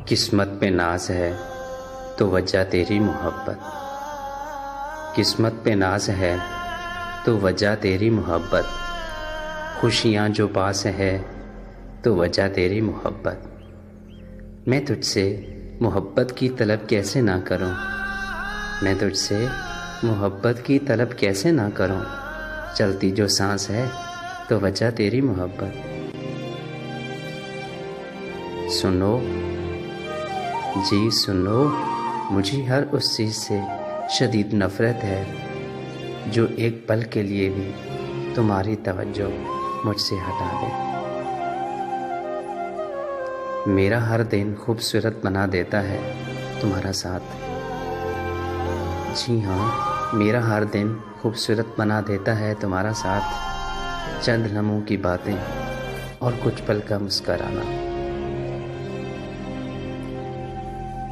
किस्मत पे नाज है तो वजह तेरी मोहब्बत। किस्मत पे नाज है तो वजह तेरी मोहब्बत। खुशियाँ जो पास है तो वजह तेरी मोहब्बत। मैं तुझसे मोहब्बत की तलब कैसे ना करूं। मैं तुझसे मोहब्बत की तलब कैसे ना करूं। चलती जो सांस है तो वजह तेरी मोहब्बत। सुनो जी सुनो, मुझे हर उस चीज़ से शदीद नफ़रत है जो एक पल के लिए भी तुम्हारी तवज्जो मुझसे हटा दे। मेरा हर दिन खूबसूरत बना देता है तुम्हारा साथ। जी हाँ, मेरा हर दिन खूबसूरत बना देता है तुम्हारा साथ। चंद लम्हों की बातें और कुछ पल का मुस्कराना।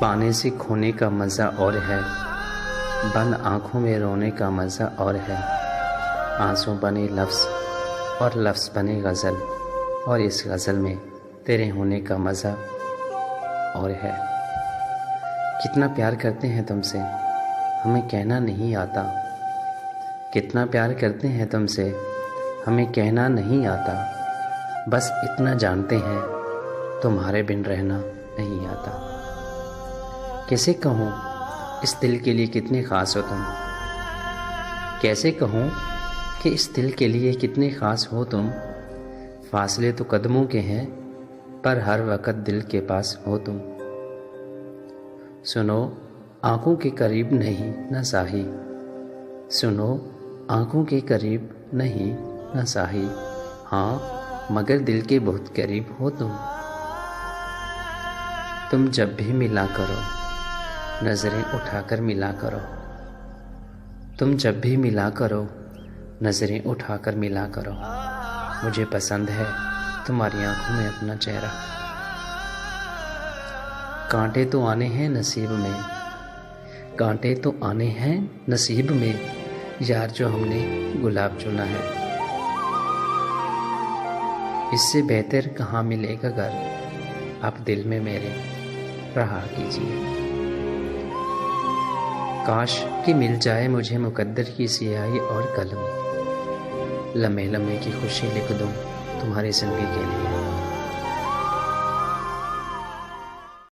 पाने से खोने का मज़ा और है, बंद आँखों में रोने का मज़ा और है। आंसू बने लफ्ज़ और लफ्ज़ बने गज़ल, और इस गज़ल में तेरे होने का मज़ा और है। कितना प्यार करते हैं तुमसे हमें कहना नहीं आता। कितना प्यार करते हैं तुमसे हमें कहना नहीं आता। बस इतना जानते हैं तुम्हारे बिन रहना नहीं आता। कैसे कहूँ इस दिल के लिए कितने ख़ास हो तुम। कैसे कहूँ कि इस दिल के लिए कितने ख़ास हो तुम। फासले तो कदमों के हैं पर हर वक़्त दिल के पास हो तुम। सुनो आँखों के करीब नहीं न साही। सुनो आँखों के करीब नहीं न साही। हाँ मगर दिल के बहुत करीब हो तुम। तुम जब भी मिला करो नज़रें उठाकर मिला करो। तुम जब भी मिला करो नज़रें उठाकर मिला करो। मुझे पसंद है तुम्हारी आंखों में अपना चेहरा। कांटे तो आने हैं नसीब में, कांटे तो आने हैं नसीब में। यार जो हमने गुलाब चुना है, इससे बेहतर कहाँ मिलेगा घर। आप दिल में मेरे रहा कीजिए। काश कि मिल जाए मुझे मुकद्दर की सियाही और कलम। लम्हे लम्हे की खुशी लिख दूं तुम्हारी ज़िंदगी के लिए।